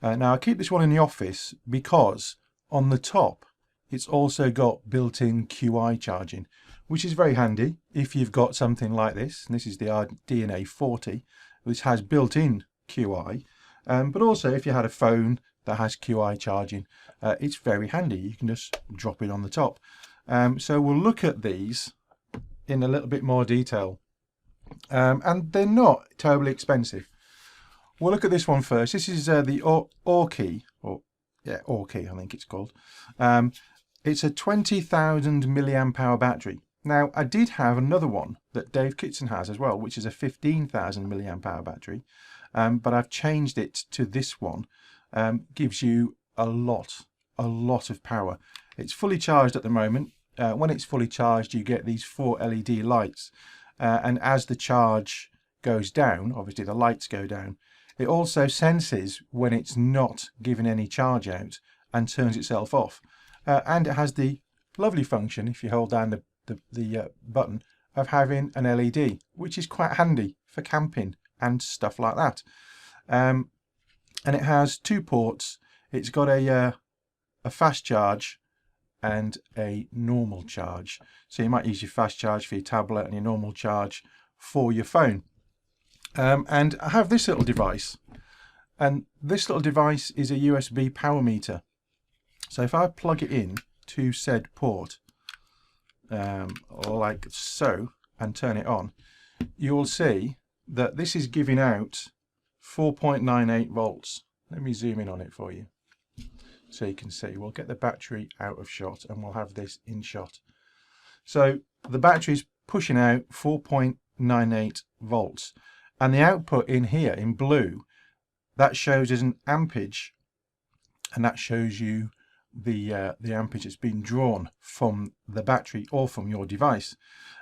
Now I keep this one in the office because on the top it's also got built-in QI charging, which is very handy if you've got something like this. And this is the DNA 40, which has built-in QI. But also if you had a phone that has QI charging, it's very handy. You can just drop it on the top. So we'll look at these in a little bit more detail. And they're not terribly expensive. We'll look at this one first. This is the Orki, Orki I think it's called. It's a 20,000 milliamp hour battery. Now I did have another one that Dave Kitson has as well, which is a 15,000 milliamp hour battery, but I've changed it to this one. Gives you a lot of power. It's fully charged at the moment. When it's fully charged, you get these 4 LED lights. And as the charge goes down, obviously the lights go down, it also senses when it's not giving any charge out and turns itself off. And it has the lovely function, if you hold down the button, of having an LED, which is quite handy for camping and stuff like that. And it has 2 ports. It's got a fast charge and a normal charge. So you might use your fast charge for your tablet and your normal charge for your phone. And I have this little device, and this little device is a USB power meter. So if I plug it in to said port, like so, and turn it on, you'll see that this is giving out 4.98 volts. Let me zoom in on it for you so you can see. We'll get the battery out of shot and we'll have this in shot. So the battery's pushing out 4.98 volts, and the output in here in blue, that shows as an ampage, and that shows you the ampage that's been drawn from the battery or from your device.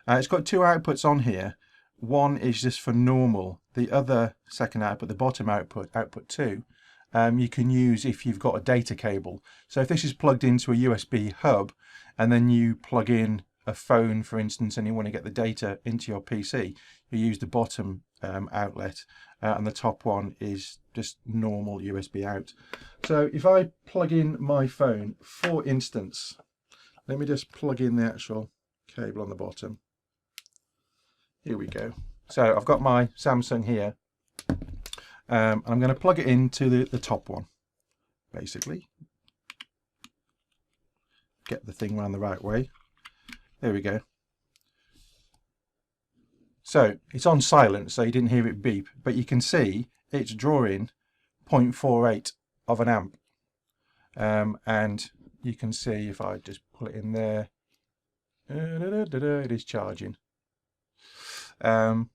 It's got two outputs on here. One is just for normal. The other second output, the bottom output, output 2, you can use if you've got a data cable. So if this is plugged into a USB hub and then you plug in a phone, for instance, and you want to get the data into your PC, you use the bottom outlet, and the top one is just normal USB out. So if I plug in my phone, for instance, let me just plug in the actual cable on the bottom. Here we go. So I've got my Samsung here. I'm going to plug it into the top one, basically. Get the thing around the right way. There we go. So it's on silent, so you didn't hear it beep, but you can see it's drawing 0.48 of an amp. And you can see if I just pull it in there, it is charging. So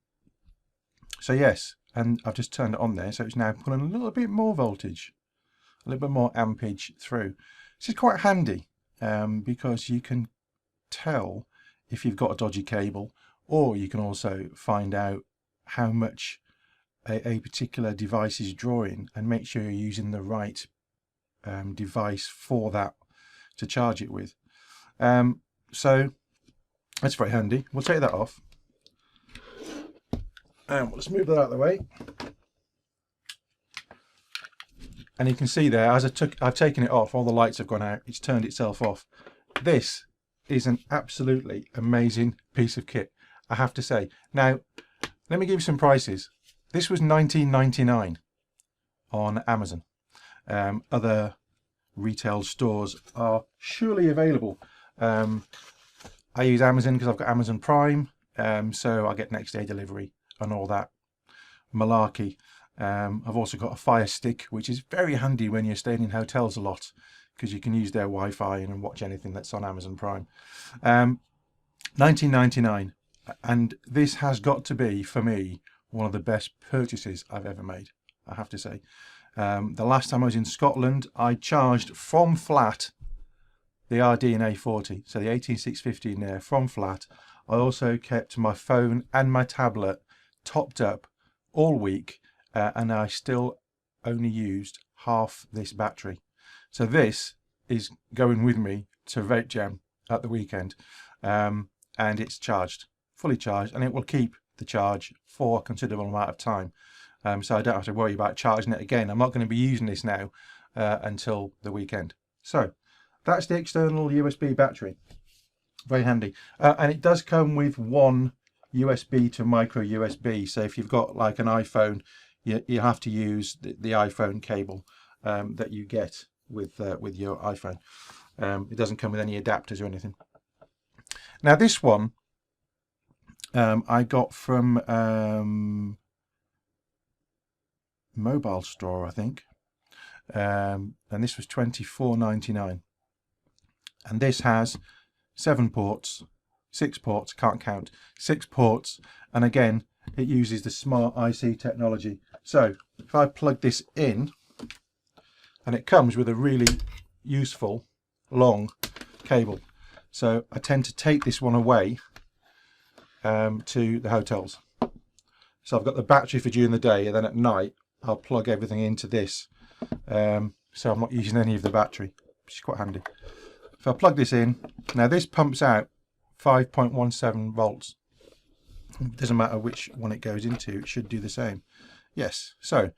yes, and I've just turned it on there, so it's now pulling a little bit more voltage, a little bit more ampage through. This is quite handy because you can tell if you've got a dodgy cable, or you can also find out how much a particular device is drawing and make sure you're using the right device for that to charge it with. So that's very handy. We'll take that off. Let's move that out of the way. And you can see there, as I've taken it off, all the lights have gone out. It's turned itself off. This is an absolutely amazing piece of kit, I have to say. Now, let me give you some prices. This was $19.99 on Amazon. Other retail stores are surely available. I use Amazon because I've got Amazon Prime, so I get next day delivery and all that malarkey. I've also got a Fire Stick, which is very handy when you're staying in hotels a lot, because you can use their Wi-Fi and watch anything that's on Amazon Prime. $19.99, and this has got to be, for me, one of the best purchases I've ever made, I have to say. The last time I was in Scotland, I charged from flat the RDNA 40, so the 18650 in there from flat. I also kept my phone and my tablet topped up all week, and I still only used half this battery. So this is going with me to Vape Jam at the weekend, and it's charged, fully charged, and it will keep the charge for a considerable amount of time. So I don't have to worry about charging it again. I'm not going to be using this now until the weekend. So that's the external USB battery. Very handy. And it does come with one USB to micro USB. So if you've got like an iPhone, you have to use the iPhone cable that you get with your iPhone. It doesn't come with any adapters or anything. Now this one I got from Mobile Store, I think, and this was $24.99, and this has 7 ports, 6 ports, can't count, 6 ports, and again it uses the smart IC technology. So if I plug this in, and it comes with a really useful long cable, so I tend to take this one away to the hotels. So I've got the battery for during the day, and then at night I'll plug everything into this, so I'm not using any of the battery, which is quite handy. If I plug this in, now this pumps out 5.17 volts. It doesn't matter which one it goes into, it should do the same. Yes, so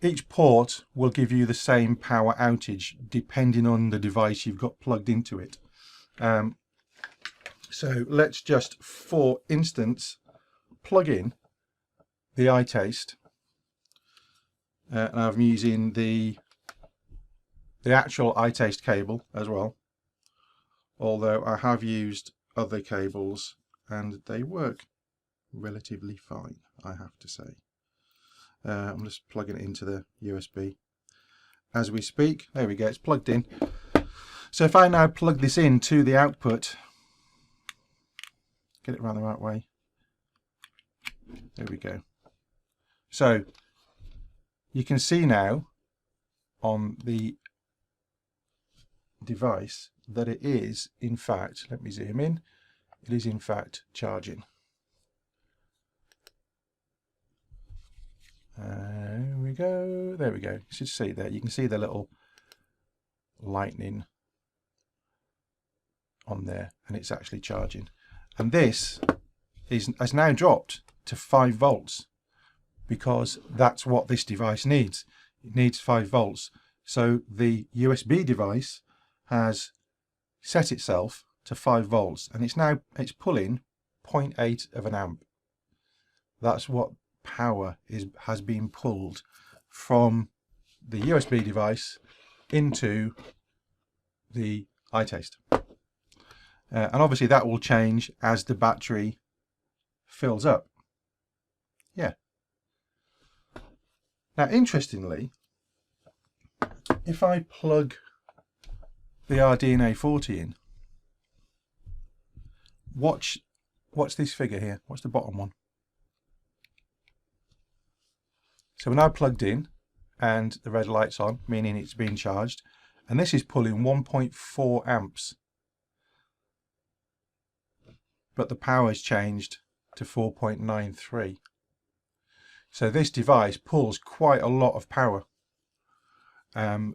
each port will give you the same power outage depending on the device you've got plugged into it. So let's just, for instance, plug in the iTaste. And I'm using the actual iTaste cable as well, although I have used other cables and they work relatively fine, I have to say. I'm just plugging it into the USB as we speak. There we go, it's plugged in. So if I now plug this in to the output, get it around the right way, there we go. So you can see now on the device that it is in fact, let me zoom in, it is in fact charging. There we go, there we go. You should see there, you can see the little lightning on there, and it's actually charging. And this has now dropped to 5 volts because that's what this device needs. It needs 5 volts. So the USB device has set itself to 5 volts, and it's pulling 0.8 of an amp. That's what power has been pulled from the USB device into the iTaste. And obviously that will change as the battery fills up. Yeah. Now interestingly, if I plug the RDNA 40 in, watch this figure here. What's the bottom one? So we're now plugged in and the red light's on, meaning it's being charged, and this is pulling 1.4 amps. But the power has changed to 4.93. So this device pulls quite a lot of power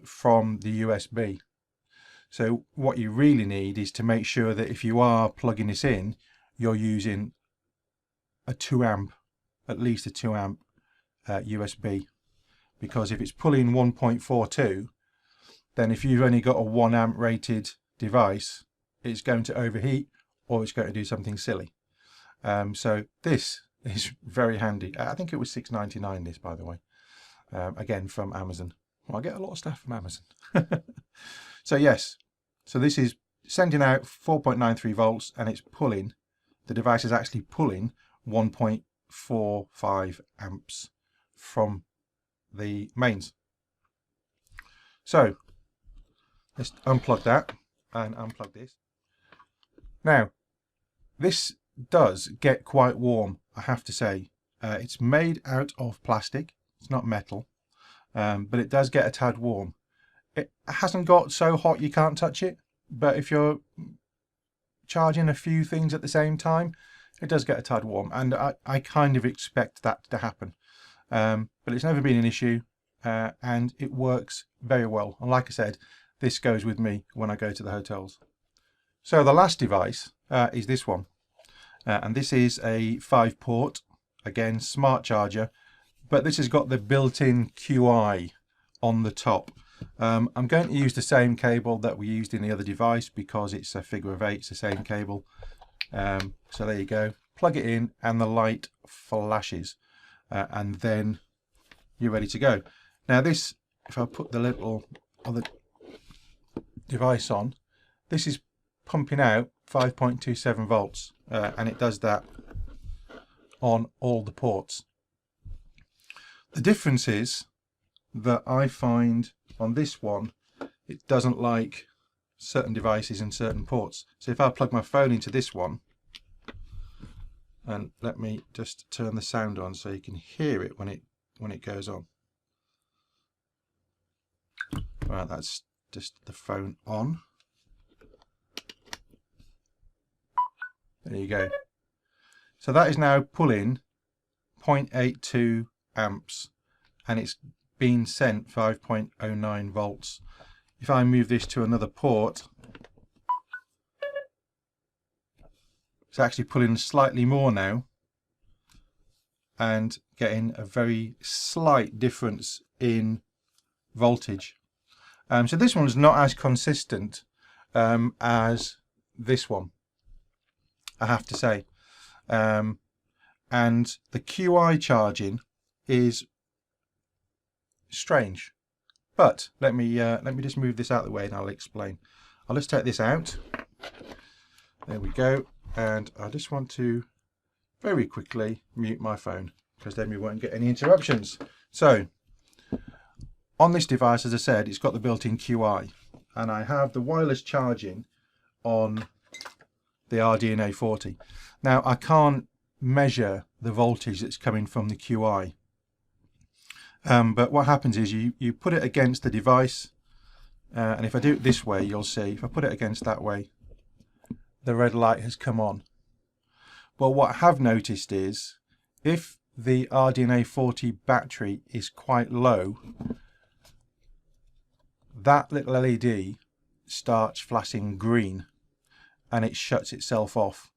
from the USB. So what you really need is to make sure that if you are plugging this in, you're using a 2 amp, at least a 2 amp USB, because if it's pulling 1.42, then if you've only got a 1 amp rated device, it's going to overheat or it's going to do something silly. So this is very handy. I think it was $6.99 this, by the way, again from Amazon. Well, I get a lot of stuff from Amazon. So yes, so this is sending out 4.93 volts and it's pulling, the device is actually pulling 1.45 amps from the mains. So let's unplug that and unplug this. Now this does get quite warm, I have to say. It's made out of plastic, it's not metal, but it does get a tad warm. It hasn't got so hot you can't touch it, but if you're charging a few things at the same time, it does get a tad warm, and I kind of expect that to happen. But it's never been an issue, and it works very well. And like I said, this goes with me when I go to the hotels. So the last device is this one, and this is a 5-port, again smart charger, but this has got the built-in QI on the top. I'm going to use the same cable that we used in the other device because it's a figure of 8, it's the same cable. So there you go, plug it in and the light flashes, and then you're ready to go. Now this, if I put the little other device on, this is pumping out 5.27 volts, and it does that on all the ports. The difference is that I find on this one, it doesn't like certain devices in certain ports. So if I plug my phone into this one, and let me just turn the sound on so you can hear it when it goes on. Right, that's just the phone on. There you go. So that is now pulling 0.82 amps, and it's been sent 5.09 volts. If I move this to another port, it's actually pulling slightly more now and getting a very slight difference in voltage. So this one's not as consistent as this one, I have to say. And the QI charging is strange, but let me just move this out of the way and I'll explain. I'll just take this out. There we go, and I just want to very quickly mute my phone because then we won't get any interruptions. So on this device, as I said, it's got the built-in QI, and I have the wireless charging on the RDNA 40. Now I can't measure the voltage that's coming from the QI, but what happens is you put it against the device, and if I do it this way, you'll see, if I put it against that way, the red light has come on. But what I have noticed is, if the RDNA 40 battery is quite low, that little LED starts flashing green and it shuts itself off,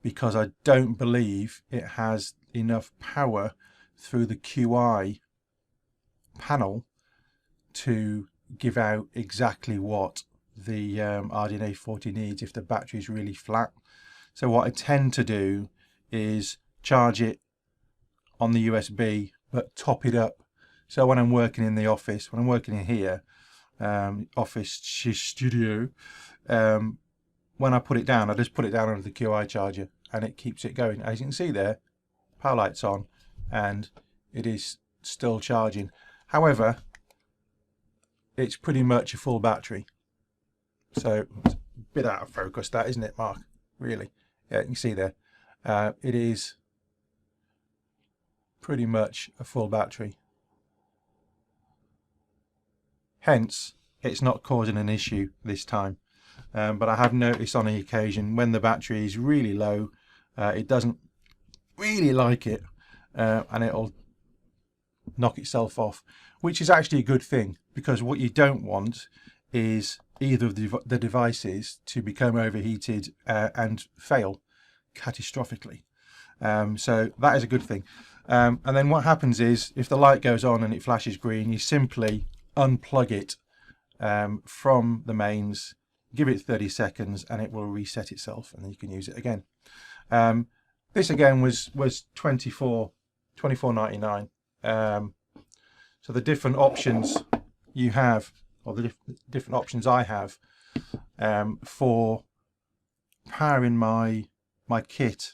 because I don't believe it has enough power through the QI panel to give out exactly what the RDNA 40 needs if the battery is really flat. So what I tend to do is charge it on the USB but top it up. So when I'm working in the office, when I'm working in here, office studio, when I put it down, I just put it down under the QI charger and it keeps it going. As you can see there, power light's on and it is still charging. However, it's pretty much a full battery. So it's a bit out of focus, that, isn't it, Mark? Really? Yeah, you can see there. It is pretty much a full battery. Hence, it's not causing an issue this time. But I have noticed on the occasion when the battery is really low, it doesn't really like it, and it'll knock itself off, which is actually a good thing, because what you don't want is either of the devices to become overheated and fail catastrophically. So that is a good thing. And then what happens is, if the light goes on and it flashes green, you simply unplug it from the mains, give it 30 seconds and it will reset itself and then you can use it again. This again was $24.99. So the different options you have, or the different options I have for powering my kit,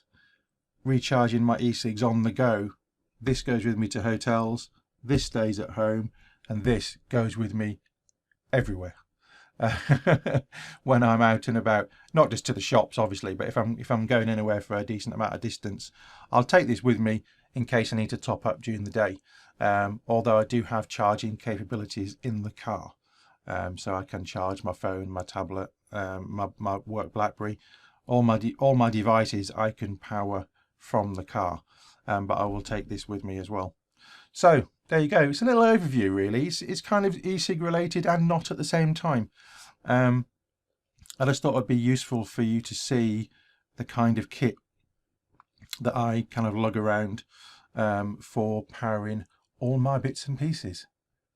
recharging my e-cigs on the go. This goes with me to hotels, this stays at home, and this goes with me everywhere. When I'm out and about, not just to the shops obviously, but if I'm going anywhere for a decent amount of distance, I'll take this with me in case I need to top up during the day. Although I do have charging capabilities in the car, so I can charge my phone, my tablet, my work BlackBerry, all my devices I can power from the car. But I will take this with me as well. So there you go. It's a little overview really. It's kind of e-cig related and not at the same time. I just thought it'd be useful for you to see the kind of kit that I kind of lug around for powering all my bits and pieces.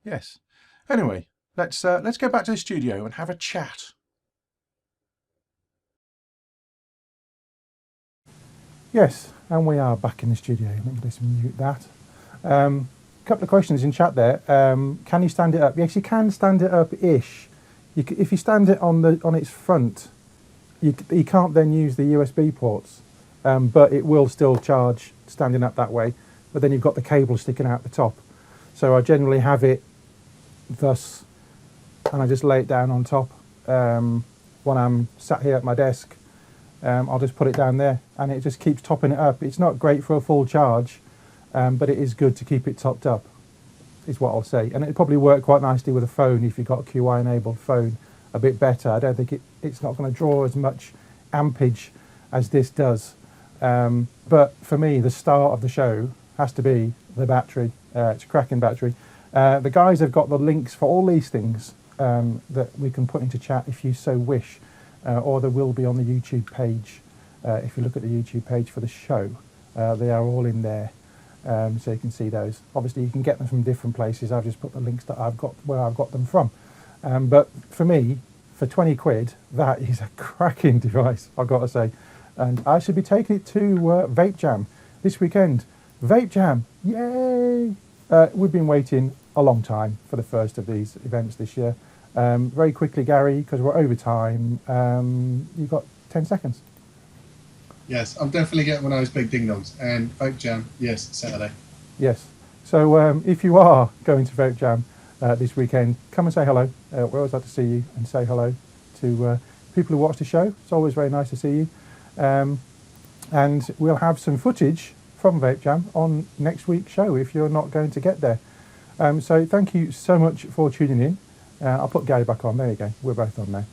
Yes. Anyway, let's go back to the studio and have a chat. Yes, and we are back in the studio. Let me just mute that. Couple of questions in chat there. Can you stand it up? Yes, you can stand it up-ish. If you stand it on its front, you can't then use the USB ports, but it will still charge standing up that way. But then you've got the cable sticking out the top. So I generally have it thus, and I just lay it down on top. When I'm sat here at my desk, I'll just put it down there and it just keeps topping it up. It's not great for a full charge, but it is good to keep it topped up, is what I'll say. And it'll probably work quite nicely with a phone if you've got a QI enabled phone, a bit better. I don't think it's not going to draw as much ampage as this does. But for me, the star of the show has to be the battery. It's a cracking battery. The guys have got the links for all these things that we can put into chat if you so wish. Or there will be on the YouTube page. If you look at the YouTube page for the show, they are all in there, so you can see those. Obviously, you can get them from different places. I've just put the links that I've got where I've got them from. But for me, for 20 quid, that is a cracking device, I've got to say. And I should be taking it to Vape Jam this weekend. Vape Jam, yay! We've been waiting a long time for the first of these events this year. Very quickly, Gary, because we're over time, you've got 10 seconds. Yes, I'm definitely getting one of those big ding-dongs. And Vape Jam, yes, Saturday. Yes. So if you are going to Vape Jam this weekend, come and say hello. We always like to see you and say hello to people who watch the show. It's always very nice to see you. And we'll have some footage from Vape Jam on next week's show if you're not going to get there. So thank you so much for tuning in. I'll put Garry back on. There you go. We're both on now.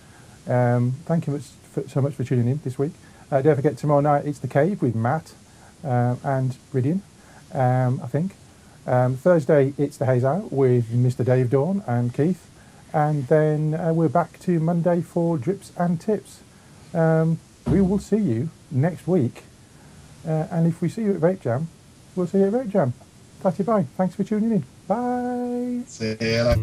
Thank you so much for tuning in this week. Don't forget, tomorrow night it's The Cave with Matt and Ridian, I think. Thursday it's The Haze Out with Mr. Dave Dawn and Keith. And then we're back to Monday for Drips and Tips. We will see you next week. And if we see you at Vape Jam, we'll see you at Vape Jam. Tatty bye. Thanks for tuning in. Bye. See you later.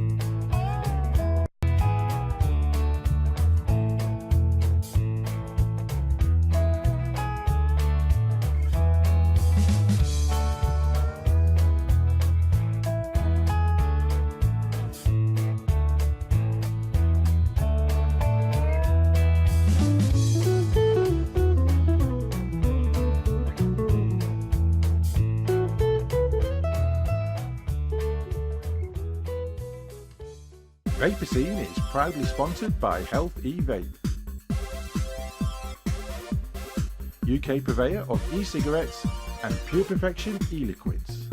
Vaperscene is proudly sponsored by Health E-Vape, UK purveyor of e-cigarettes and Pure Perfection e-liquids.